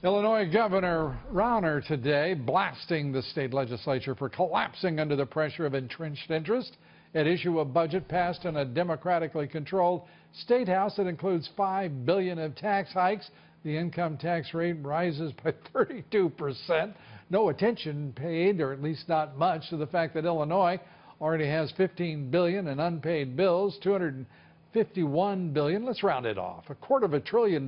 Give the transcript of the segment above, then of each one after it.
Illinois Governor Rauner today blasting the state legislature for collapsing under the pressure of entrenched interest at issue a budget passed in a democratically controlled state house that includes $5 billion of tax hikes. The income tax rate rises by 32%. No attention paid, or at least not much, to the fact that Illinois already has $15 billion in unpaid bills, $251 billion, let's round it off, $250 billion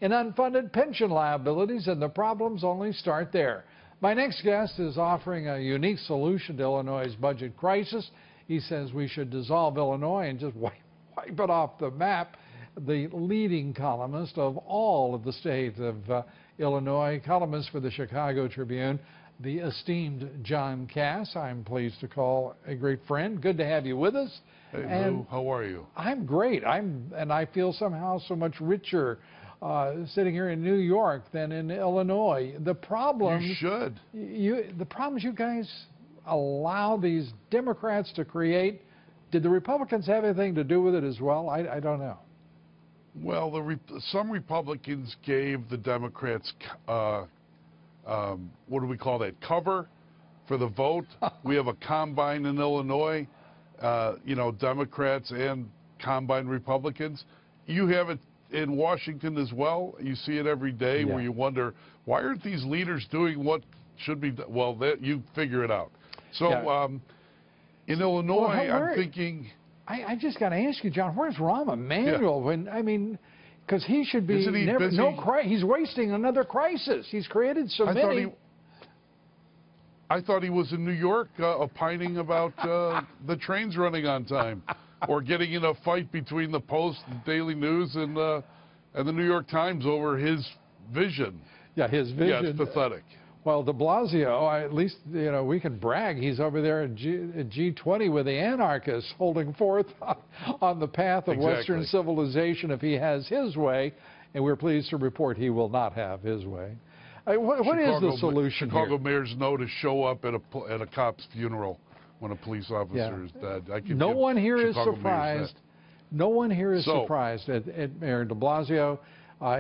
in unfunded pension liabilities, and the problems only start there. My next guest is offering a unique solution to Illinois' budget crisis. He says we should dissolve Illinois and just wipe it off the map. The leading columnist of all of the state of Illinois, columnist for the Chicago Tribune, the esteemed John Kass. I'm pleased to call a great friend. Good to have you with us. Hey, Lou, how are you? I'm great. And I feel somehow so much richer sitting here in New York than in Illinois. The problems You should. The problems you guys allow these Democrats to create. Did the Republicans have anything to do with it as well? I don't know. Well, some Republicans gave the Democrats, what do we call that, cover for the vote. We have a combine in Illinois, Democrats and combine Republicans. You have it in Washington as well. You see it every day, where you wonder, why aren't these leaders doing what should be done? Well, you figure it out. So in Illinois, I'm thinking... I just got to ask you, John, where's Rahm Emanuel? Because he should be Isn't he busy? He's wasting another crisis. He's created so many. I thought he was in New York opining about the trains running on time, or getting in a fight between the Post, and Daily News, and the New York Times over his vision. Yeah, his vision. Yeah, it's pathetic. Well, de Blasio, at least we can brag. He's over there at G20 with the anarchists, holding forth on the path of Western civilization if he has his way. And we're pleased to report he will not have his way. What is the solution here? Chicago mayors know to show up at a cop's funeral when a police officer is dead. No one here is surprised. No one here is surprised at Mayor de Blasio.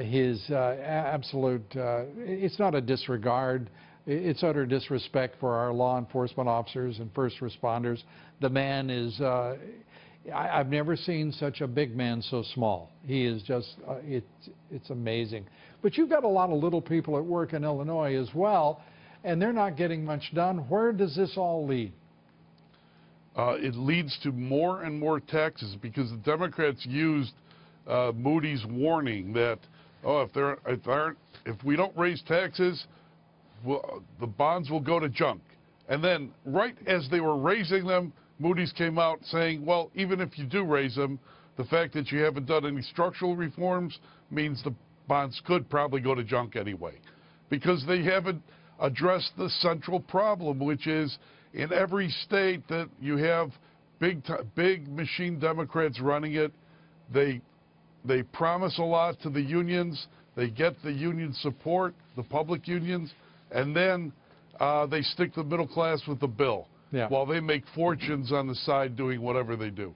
His absolute, it's not a disregard, it's utter disrespect for our law enforcement officers and first responders. The man is, I've never seen such a big man so small. He is just, it's amazing. But you've got a lot of little people at work in Illinois as well, and they're not getting much done. Where does this all lead? It leads to more and more taxes, because the Democrats used Moody's warning that, if we don't raise taxes, the bonds will go to junk. And then right as they were raising them, Moody's came out saying, well, even if you do raise them, the fact that you haven't done any structural reforms means the bonds could probably go to junk anyway, because they haven't addressed the central problem, which is in every state that you have big machine Democrats running it. They promise a lot to the unions. They get the union support, the public unions, and then they stick the middle class with the bill, while they make fortunes on the side doing whatever they do.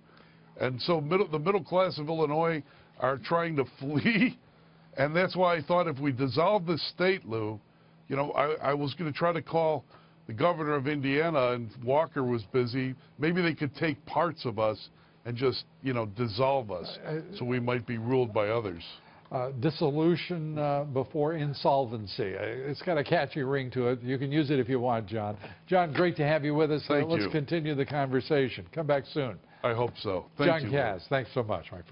And so the middle class of Illinois are trying to flee, and that's why I thought if we dissolve the state, Lou, I was going to try to call the governor of Indiana, and Walker was busy. Maybe they could take parts of us and just, dissolve us, so we might be ruled by others. Dissolution before insolvency. It's got a catchy ring to it. You can use it if you want, John. John, great to have you with us. Thank you. Let's continue the conversation. Come back soon. I hope so. Thank you. John Kass, thanks so much, my friend.